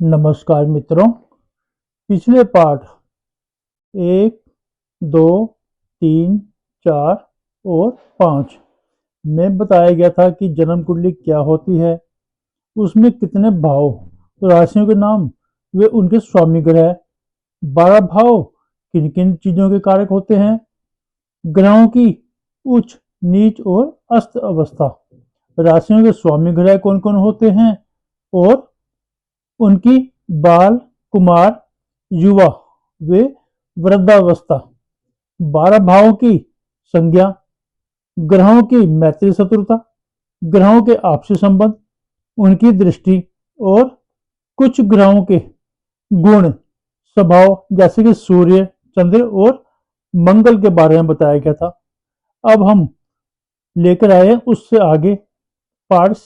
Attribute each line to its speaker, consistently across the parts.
Speaker 1: नमस्कार मित्रों। पिछले पाठ 1, 2, 3, 4 और 5 में बताया गया था कि जन्म कुंडली क्या होती है, उसमें कितने भाव, राशियों के नाम, वे उनके स्वामी ग्रह, 12 भाव किन किन चीजों के कारक होते हैं, ग्रहों की उच्च, नीच और अस्त अवस्था, राशियों के स्वामी ग्रह कौन कौन होते हैं और उनकी बाल, कुमार, युवा वे वृद्धावस्था, 12 भावों की संज्ञा, ग्रहों की मैत्री शत्रुता, ग्रहों के आपसी संबंध, उनकी दृष्टि और कुछ ग्रहों के गुण स्वभाव जैसे कि सूर्य, चंद्र और मंगल के बारे में बताया गया था। अब हम लेकर आए उससे आगे पार्ट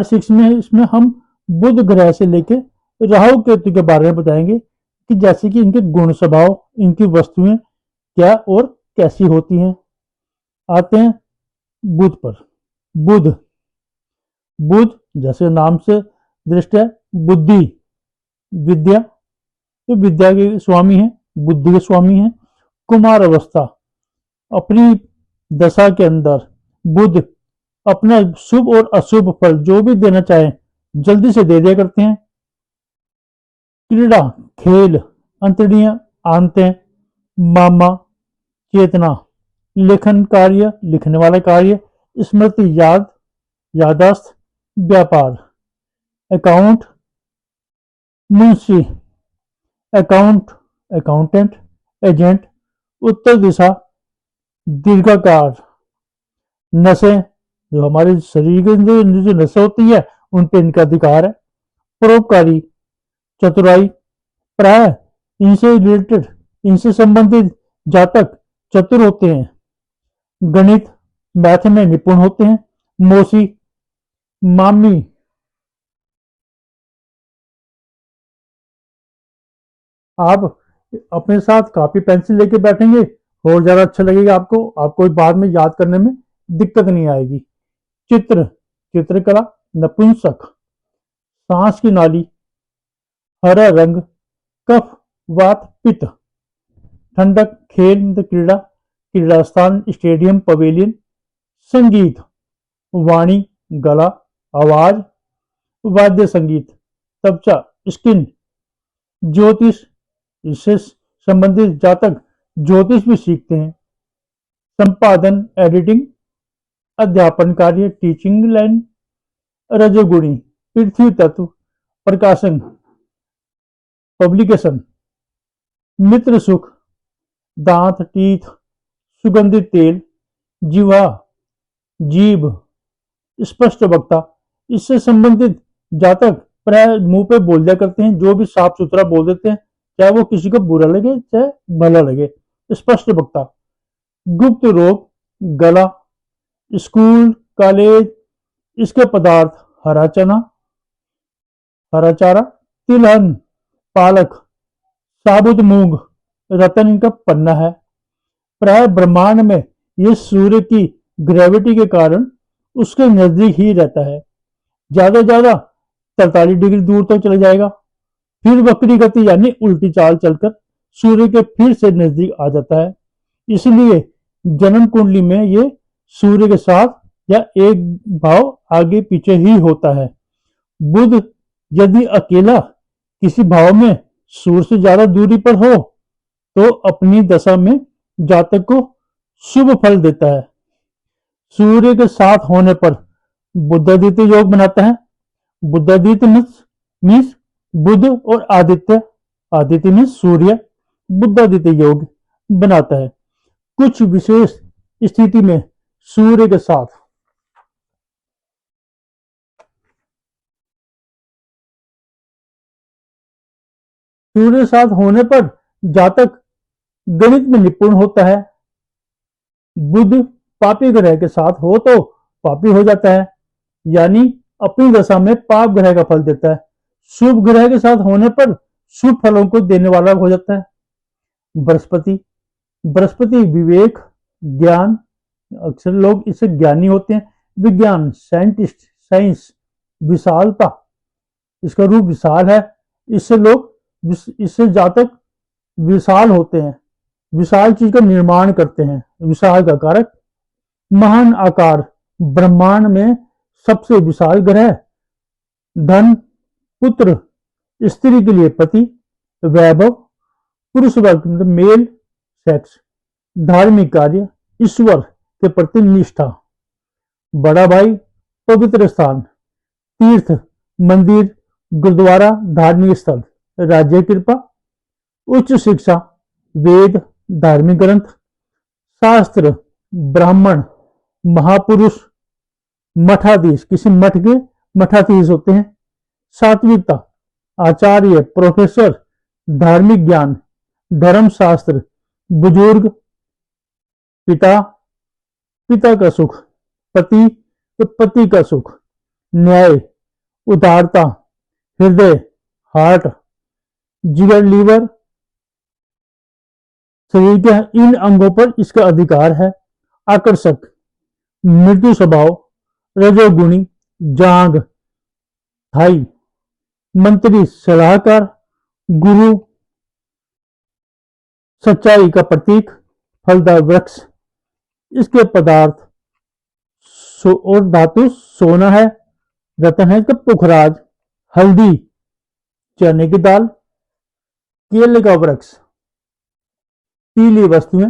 Speaker 1: 6 में इसमें हम बुध ग्रह से लेकर राहु केतु के बारे में बताएंगे कि जैसे कि इनके गुण स्वभाव, इनकी वस्तुएं क्या और कैसी होती हैं। आते हैं बुध पर। बुध बुध जैसे नाम से दृष्ट है, बुद्धि, विद्या, तो विद्या के स्वामी है, बुद्धि के स्वामी है। कुमार अवस्था, अपनी दशा के अंदर बुध अपना शुभ और अशुभ फल जो भी देना चाहे जल्दी से दे दिया करते हैं। क्रीड़ा, खेल, अंतड़ियां, आंतें, मामा, चेतना, लेखन कार्य, लिखने वाला कार्य, स्मृति, यादाश्त, व्यापार, अकाउंट, मुंशी, अकाउंटेंट, एजेंट, उत्तर दिशा, दीर्घाकार, नसें, जो हमारे शरीर के जो नसें होती है उन पे इनका अधिकार है। परोपकारी, चतुराई, प्राय इनसे रिलेटेड, इनसे संबंधित जातक चतुर होते हैं। गणित, मैथ में निपुण होते हैं। मौसी, मामी, आप अपने साथ कापी पेंसिल लेके बैठेंगे और ज्यादा अच्छा लगेगा आपको बाद में याद करने में दिक्कत नहीं आएगी। चित्रकला, नपुंसक, सांस की नाली, हरा रंग, कफ, वात, पित्त, ठंडक, खेल मतलब क्रीड़ा स्थान, स्टेडियम, पवेलियन, संगीत, वाणी, गला, आवाज, वाद्य संगीत, तबचा, स्किन, ज्योतिष, इससे संबंधित जातक ज्योतिष भी सीखते हैं। संपादन, एडिटिंग, अध्यापन कार्य, टीचिंग लाइन, रजोगुणी, पृथ्वी तत्व, प्रकाशन, पब्लिकेशन, मित्र सुख, दांत, टीथ, सुगंधित तेल, जीवा, जीभ, स्पष्ट वक्ता, इससे संबंधित जातक प्राय मुंह पे बोल दिया करते हैं, जो भी साफ सुथरा बोल देते हैं, चाहे वो किसी को बुरा लगे चाहे भला लगे। स्पष्ट वक्ता। गुप्त रोग, गला, स्कूल, कॉलेज, इसके पदार्थ, हरा चना, हरा चारा, तिलहन, पालक, साबुत मूंग, रतन इनका पन्ना है। प्राय ब्रह्मांड में ये सूर्य की ग्रेविटी के कारण उसके नजदीक ही रहता है। ज्यादा से ज्यादा 43 डिग्री दूर तक चला जाएगा, फिर वक्री गति यानी उल्टी चाल चलकर सूर्य के फिर से नजदीक आ जाता है। इसलिए जन्म कुंडली में ये सूर्य के साथ या एक भाव आगे पीछे ही होता है। बुध यदि अकेला किसी भाव में सूर्य से ज्यादा दूरी पर हो तो अपनी दशा में जातक को शुभ फल देता है। सूर्य के साथ होने पर बुधादित्य योग बनाता है। बुधादित्य मीन्स बुध और आदित्य मीन्स सूर्य, बुधादित्य योग बनाता है। कुछ विशेष स्थिति में सूर्य के साथ होने पर जातक गणित में निपुण होता है। बुध पापी ग्रह के साथ हो तो पापी हो जाता है, यानी अपनी दशा में पाप ग्रह का फल देता है। शुभ ग्रह के साथ होने पर शुभ फलों को देने वाला हो जाता है। बृहस्पति विवेक, ज्ञान, अक्सर लोग इससे ज्ञानी होते हैं। विज्ञान, साइंटिस्ट, साइंस, विशालता, इसका रूप विशाल है। इससे लोग इससे जातक विशाल होते हैं, विशाल चीज का निर्माण करते हैं। विशाल का कारक महान आकार, ब्रह्मांड में सबसे विशाल ग्रह, धन, पुत्र, स्त्री के लिए पति, वैभव, पुरुष वर्ग मेल सेक्स, धार्मिक कार्य, ईश्वर के प्रति निष्ठा, बड़ा भाई, पवित्र स्थान, तीर्थ, मंदिर, गुरुद्वारा, धार्मिक स्थल, राज्य कृपा, उच्च शिक्षा, वेद, धार्मिक ग्रंथ, शास्त्र, ब्राह्मण, महापुरुष, मठाधीश, किसी मठ के मठाधीश होते हैं, सात्विकता, आचार्य, प्रोफेसर, धार्मिक ज्ञान, धर्मशास्त्र, बुजुर्ग, पिता, पिता का सुख, पति, तो पति का सुख, न्याय, उदारता, हृदय, हार्ट, जिगर, लीवर, शरीर के इन अंगों पर इसका अधिकार है। आकर्षक, मृदु स्वभाव, रजोगुणी, जांग, थाई, मंत्री, सलाहकार, गुरु, सच्चाई का प्रतीक, फलदार वृक्ष। इसके पदार्थ और धातु सोना है, रतन है इसका पुखराज, हल्दी, चने की दाल, केले का वृक्ष, पीली वस्तुएं।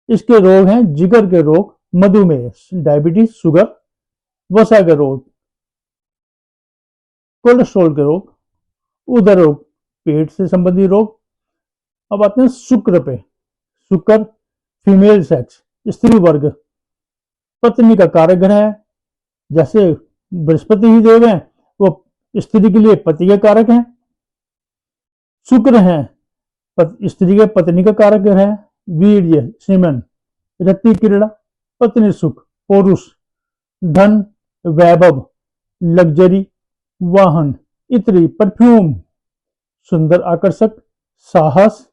Speaker 1: इसके रोग हैं जिगर के रोग, मधुमेह, डायबिटीज, शुगर, वसा के रोग, कोलेस्ट्रॉल के रोग, उदर रोग, पेट से संबंधित रोग। अब आते हैं शुक्र पे। शुक्र फीमेल सेक्स, स्त्री वर्ग, पत्नी का कारक ग्रह है। जैसे बृहस्पति ही देव है, वो स्त्री के लिए पति के कारक है। शुक्र है स्त्री के पत्नी का कारक ग्रह है। वीर्य, सीमन, रति क्रीड़ा, पत्नी सुख, पौरुष, धन, वैभव, लग्जरी, वाहन, इत्री, परफ्यूम, सुंदर आकर्षक, साहस,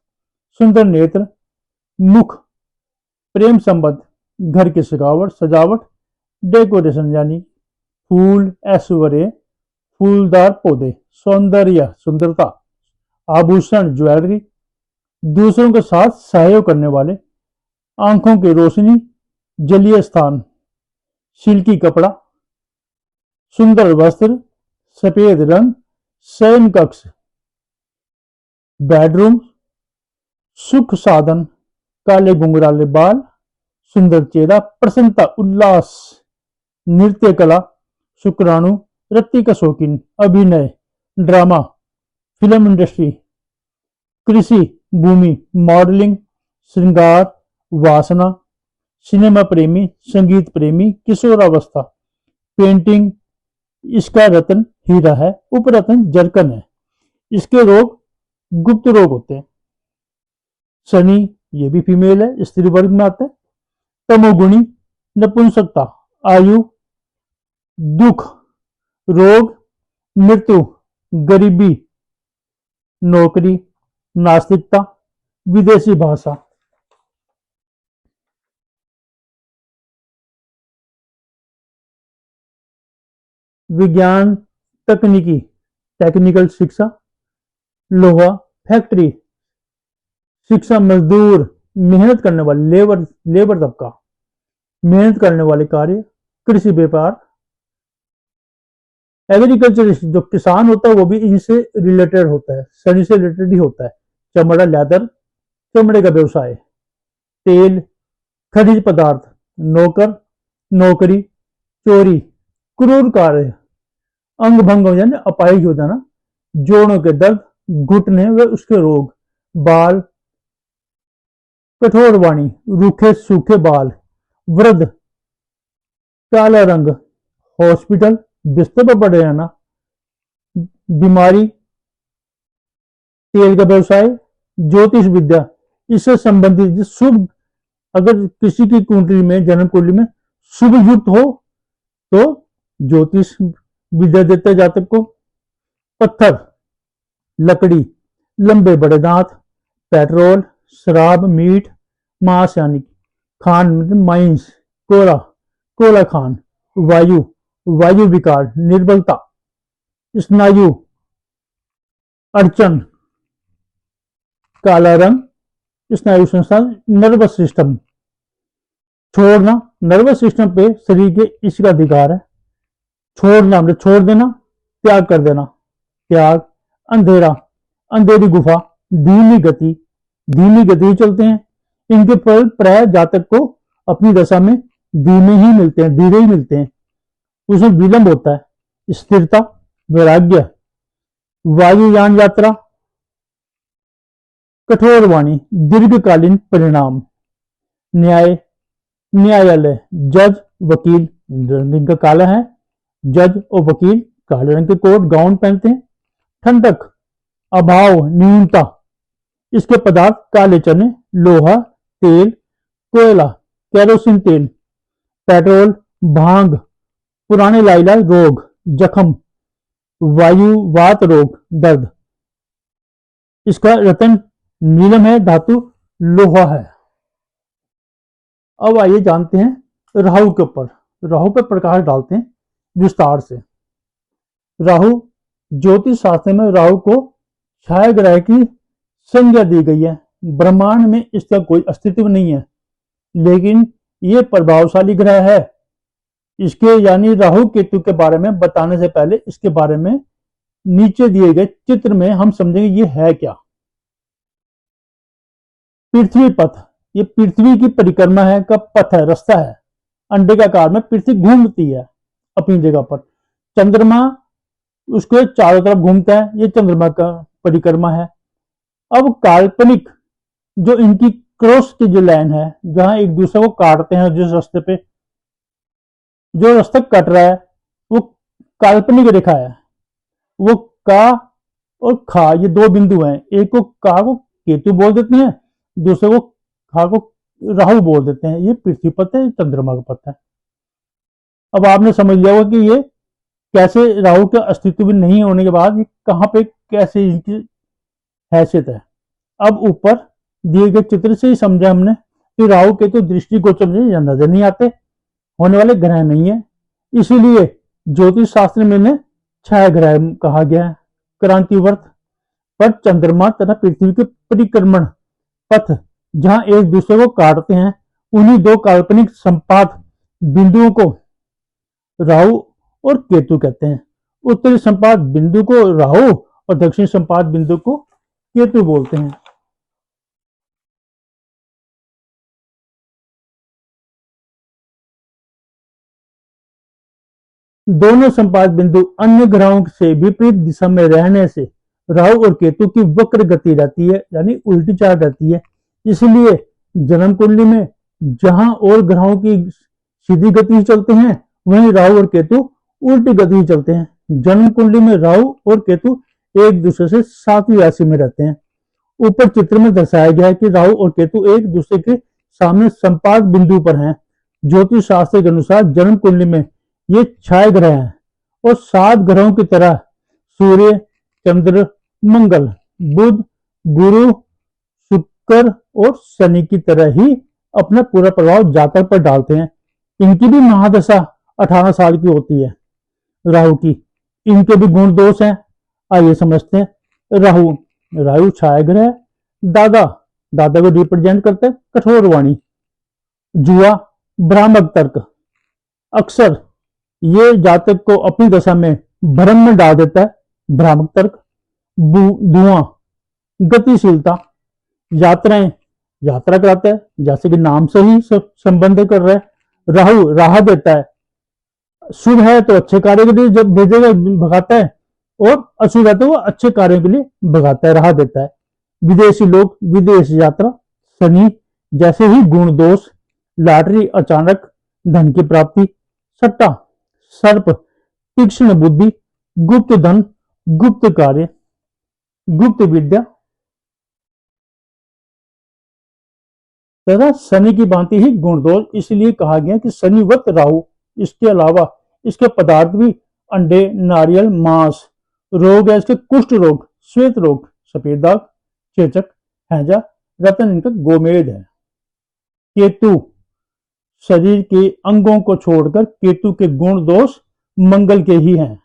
Speaker 1: सुंदर नेत्र, मुख, प्रेम संबंध, घर की सजावट, डेकोरेशन यानी फूल, ऐश्वर्य, फूलदार पौधे, सौंदर्य, सुंदरता, आभूषण, ज्वेलरी, दूसरों के साथ सहयोग करने वाले, आंखों की रोशनी, जलीय स्थान, सिल्की कपड़ा, सुंदर वस्त्र, सफेद रंग, शयन कक्ष, बेडरूम, सुख साधन, काले घुंघराले बाल, सुंदर चेहरा, प्रसन्नता, उल्लास, नृत्य कला, शुक्राणु, रत्ती का शौकीन, अभिनय, ड्रामा, फिल्म इंडस्ट्री, कृषि भूमि, मॉडलिंग, श्रृंगार, वासना, सिनेमा प्रेमी, संगीत प्रेमी, किशोरावस्था, पेंटिंग। इसका रत्न हीरा है, उपरत्न जरकन है। इसके रोग गुप्त रोग होते हैं। शनि, ये भी फीमेल है, स्त्री वर्ग में आता है। तमोगुणी, नपुंसकता, आयु, दुख, रोग, मृत्यु, गरीबी, नौकरी, नास्तिकता, विदेशी भाषा। विज्ञान, तकनीकी, टेक्निकल शिक्षा, लोहा, फैक्ट्री, शिक्षा, मजदूर, मेहनत करने वाले, लेबर तबका, मेहनत करने वाले कार्य, कृषि, व्यापार, एग्रीकल्चर, जो किसान होता है वो भी इनसे रिलेटेड होता है, शनि से रिलेटेड ही होता है। चमड़ा, लेदर, चमड़े का व्यवसाय, तेल, खनिज पदार्थ, नौकर, नौकरी, चोरी, क्रूर कार्य, अंग भंग हो जाना, अपाहिज हो जाना, जोड़ों के दर्द, घुटने व उसके रोग, बाल, कठोर वाणी, रूखे सूखे बाल, वृद्ध, काला रंग, हॉस्पिटल, बिस्तर पर पड़े रहना, बीमारी, तेल का व्यवसाय, ज्योतिष विद्या, इससे संबंधित शुभ, अगर किसी की कुंडली में, जन्म कुंडली में शुभ युक्त हो तो ज्योतिष विद्या देते जातक को। पत्थर, लकड़ी, लंबे बड़े दांत, पेट्रोल, शराब, मीट, मांस यानी Khan, mines, Cola, Cola Khan, वायु, वायु विकार, निर्बलता, स्नायु अड़चन, काला रंग स्नायु संस्था, नर्वस सिस्टम छोड़ना, नर्वस सिस्टम पे शरीर के इसका अधिकार है। छोड़ना मतलब छोड़ देना, त्याग कर देना, त्याग। अंधेरा, अंधेरी गुफा, धीमी गति, धीमी गति चलते हैं। इनके फल प्राय जातक को अपनी दशा में धीमे ही मिलते हैं, धीरे ही मिलते हैं, उसमें विलंब होता है। स्थिरता, वैराग्य, वायुयान यात्रा, कठोर वाणी, दीर्घकालीन परिणाम। न्याय, न्यायालय, जज, वकील, रंग का काला है, जज और वकील काले रंग के कोट गाउन पहनते हैं। ठंडक, अभाव, न्यूनता, इसके पदार्थ काले चने, लोहा, तेल, कोयला, केरोसिन तेल, पेट्रोल, भांग, पुराने लाइलाज, रोग, जख्म, वायुवात रोग, दर्द। इसका रतन नीलम है, धातु लोहा है। अब आइए जानते हैं राहु के ऊपर। राहु पर प्रकाश डालते हैं विस्तार से। राहु, ज्योतिष शास्त्र में राहु को छाया ग्रह की संज्ञा दी गई है। ब्रह्मांड में इसका कोई अस्तित्व नहीं है, लेकिन यह प्रभावशाली ग्रह है। इसके यानी राहु केतु के बारे में बताने से पहले इसके बारे में नीचे दिए गए चित्र में हम समझेंगे ये है क्या। पृथ्वी पथ, ये पृथ्वी की परिक्रमा है का पथ है, रास्ता है। अंडे के आकार में पृथ्वी घूमती है अपनी जगह पर। चंद्रमा उसके चारों तरफ घूमता है, ये चंद्रमा का परिक्रमा है। अब काल्पनिक जो इनकी क्रॉस की जो लाइन है, जहां एक दूसरे को काटते हैं, जिस रास्ते पे जो रास्ता कट रहा है वो काल्पनिक रेखा है। वो का और खा, ये दो बिंदु हैं। एक को का को केतु बोल देते हैं, दूसरे को खा को राहु बोल देते हैं। ये पृथ्वी पथ है, चंद्रमा का पथ है। अब आपने समझ लिया होगा कि ये कैसे राहु का अस्तित्व नहीं होने के बाद ये कहां पे कैसे इनकी हैसियत है। अब ऊपर दिए गए चित्र से ही समझा हमने कि राहु के तो दृष्टिगोचर नजर नहीं आते, होने वाले ग्रह नहीं है, इसीलिए ज्योतिष शास्त्र में इन्हें छाया ग्रह कहा गया है। क्रांतिवर्त पर चंद्रमा तथा पृथ्वी के परिक्रमण पथ जहां एक दूसरे को काटते हैं, उन्हीं दो काल्पनिक संपात बिंदुओं को राहु और केतु कहते हैं। उत्तरी संपात बिंदु को राहु और दक्षिणी संपात बिंदु को केतु बोलते हैं। दोनों संपात बिंदु अन्य ग्रहों से विपरीत दिशा में रहने से राहु और केतु की वक्र गति रहती है, यानी उल्टी चाल रहती है। इसलिए जन्म कुंडली में जहां और ग्रहों की सीधी गति चलते हैं, वहीं राहु और केतु उल्टी गति चलते हैं। जन्म कुंडली में राहु और केतु एक दूसरे से 7वीं राशि में रहते हैं। ऊपर चित्र में दर्शाया गया है कि राहु और केतु एक दूसरे के सामने संपात बिंदु पर हैं। ज्योतिष शास्त्र के अनुसार जन्म कुंडली में ये छाया ग्रह हैं और 7 ग्रहों की तरह सूर्य, चंद्र, मंगल, बुध, गुरु, शुक्र और शनि की तरह ही अपना पूरा प्रभाव जातक पर डालते हैं। इनकी भी महादशा 18 साल की होती है। राहु की इनके भी गुण दोष हैं, आइए समझते हैं। राहु, राहु छाया ग्रह, दादा, दादा को रिप्रेजेंट करते हैं कठोर वाणी। जुआ, भ्रामक तर्क, अक्सर ये जातक को अपनी दशा में भ्रम में डाल देता है, भ्रामक तर्क। धुआं, गतिशीलता, यात्राएं, यात्रा कराता है, जैसे कि नाम से ही संबंध कर रहा है। राहु राह देता है, शुभ है तो अच्छे कार्य के लिए जब भेजेगा भगाता है, और अशुभ है तो वो अच्छे कार्यों के लिए भगाता है, राह देता है। विदेशी लोग, विदेश यात्रा। शनि जैसे ही गुण दोष, लॉटरी, अचानक धन की प्राप्ति। सट्टा, सर्प, तीक्ष्ण बुद्धि, गुप्त धन, गुप्त कार्य, गुप्त विद्या तथा शनि की भांति ही गुण दोष। इसलिए कहा गया कि शनिवत राहु। इसके अलावा इसके पदार्थ भी अंडे, नारियल, मांस। रोग है इसके कुष्ठ रोग, श्वेत रोग, सफेद दाग, चेचक, हैजा, रतन इनका गोमेद है। केतु, शरीर के अंगों को छोड़कर केतु के गुण दोष मंगल के ही हैं।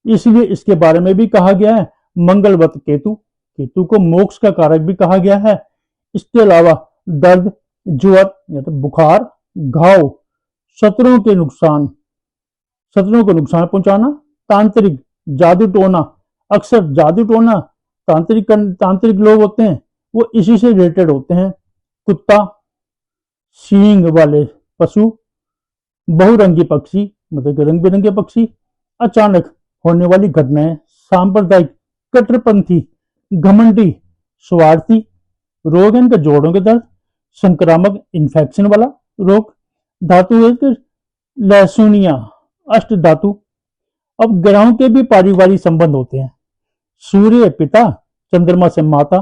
Speaker 1: इसलिए इसके बारे में भी कहा गया है मंगलवत केतु। केतु को मोक्ष का कारक भी कहा गया है। इसके अलावा दर्द, ज्वर या तो बुखार, घाव, शत्रुओं के नुकसान, शत्रुओं को नुकसान पहुंचाना, तांत्रिक, जादू टोना। अक्सर जादू टोना तांत्रिक लोग होते हैं वो इसी से रिलेटेड होते हैं। कुत्ता, सींग वाले पशु, बहुरंगी पक्षी मतलब रंग बिरंगे पक्षी, अचानक होने वाली घटनाएं, सांप्रदायिक, कट्टरपंथी, घमंडी, स्वार्थी, रोग इनके जोड़ों के दर्द, संक्रामक इन्फेक्शन वाला रोग, धातु लहसुनिया, अष्ट धातु। अब ग्रहों के भी पारिवारिक संबंध होते हैं। सूर्य पिता, चंद्रमा से माता,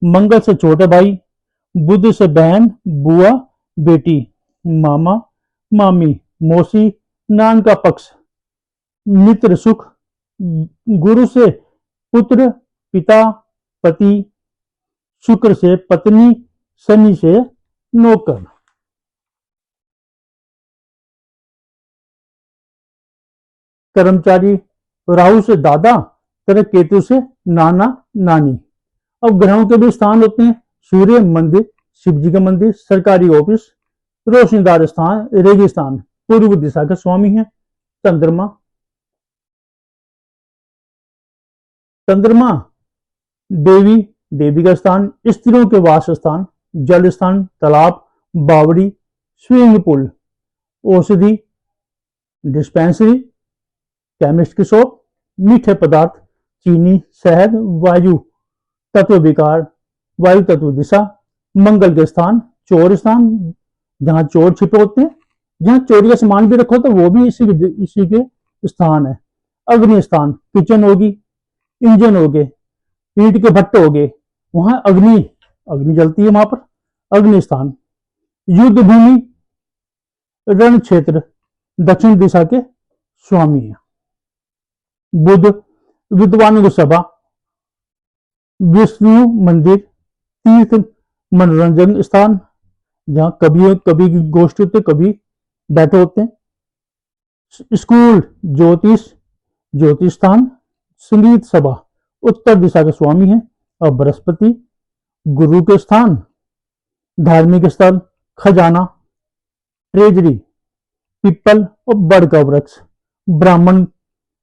Speaker 1: मंगल से छोटे भाई, बुध से बहन, बुआ, बेटी, मामा, मामी, मौसी, नान का पक्ष, मित्र सुख, गुरु से पुत्र, पिता, पति, शुक्र से पत्नी, शनि से नौकर। कर्मचारी, राहु से दादा तथा केतु से नाना नानी। अब ग्रहों के भी स्थान होते हैं। सूर्य मंदिर, शिव जी का मंदिर, सरकारी ऑफिस, रोशनीदार स्थान, रेगिस्तान, पूर्व दिशा के स्वामी हैं। चंद्रमा, चंद्रमा देवी, देवी का स्थान, स्त्रियों के वास स्थान, जल स्थान, तालाब, बावड़ी, स्विमिंग पूल, औषधि, डिस्पेंसरी, केमिस्ट की शॉप, मीठे पदार्थ, चीनी, शहद, वायु तत्व विकार, वायु तत्व दिशा, मंगल के स्थान, चोर स्थान, जहां चोर छिपे होते हैं, जहां चोरी का सामान भी रखो तो वो भी इसी के स्थान है। अग्नि स्थान, किचन होगी, इंजन हो गए, ईंट के भट्टे हो गए, वहां अग्नि जलती है वहां पर, अग्नि स्थान। युद्ध भूमि, रण क्षेत्र, दक्षिण दिशा के स्वामी है। बुध, विद्वानों की सभा, विष्णु मंदिर, तीर्थ, मनोरंजन स्थान, जहां कभी की गोष्ठी होते, कभी बैठे होते हैं। स्कूल, ज्योतिष स्थान, संगीत सभा, उत्तर दिशा के स्वामी हैं। और बृहस्पति, गुरु के स्थान, धार्मिक स्थल, खजाना, ट्रेजरी, पिपल और बड़ का वृक्ष, ब्राह्मण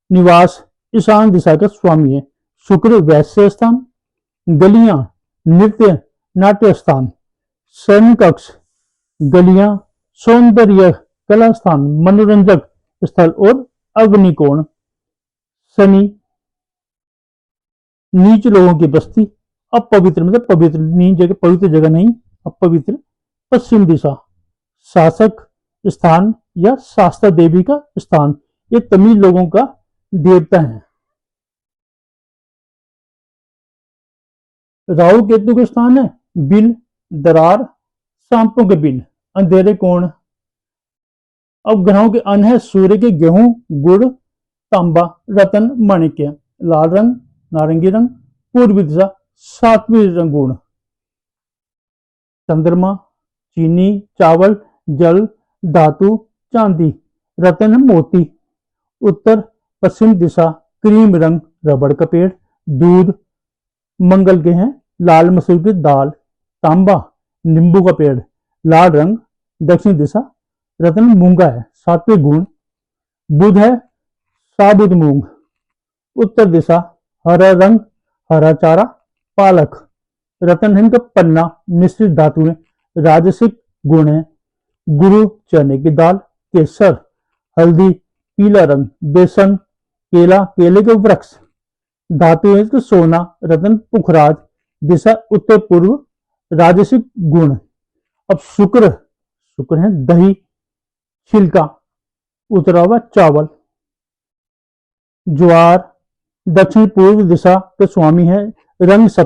Speaker 1: निवास, ईशान दिशा का स्वामी है। शुक्र, वैश्य स्थान, गलियां, नृत्य नाट्य स्थान, शयन कक्ष, गलियां, सौंदर्य कला स्थान, मनोरंजक स्थल और अग्निकोण। शनि, नीच लोगों की बस्ती, अपवित्र मतलब पवित्र नीच जगह, पवित्र जगह नहीं, अपवित्र, पश्चिम दिशा, शासक स्थान या शास्ता देवी का स्थान, ये तमिल लोगों का देवता है। राहु केतु के स्थान है बिल, दरार, सांपों के बिल, अंधेरे कोण। अब ग्रहों के अन्न है सूर्य के गेहूं, गुड़, तांबा, रतन, माणिक्य, लाल रंग, नारंगी रंग, पूर्वी दिशा, सात्विक रंग गुण। चंद्रमा, चीनी, चावल, जल, धातु, चांदी, रतन, मोती, उत्तर पश्चिम दिशा, क्रीम रंग, रबड़ का पेड़, दूध, मंगल के हैं, लाल मसूर की दाल, तांबा, नींबू का पेड़, लाल रंग, दक्षिण दिशा, रत्न मूंगा है, सात्विक गुण। बुध है साबुत मूंग, उत्तर दिशा, हरा रंग, हरा चारा, पालक, रतन है का पन्ना, मिश्रित धातु है, राजसिक गुण है। गुरु चने की दाल, केसर, हल्दी, पीला रंग, बेसन, केला, केले के वृक्ष, धातु है तो सोना, रतन पुखराज, दिशा उत्तर पूर्व, राजसिक गुण। अब शुक्र है दही, छिलका, उतरा हुआ चावल। ज्वार दक्षिण पूर्व दिशा के स्वामी है, रंग सफेद।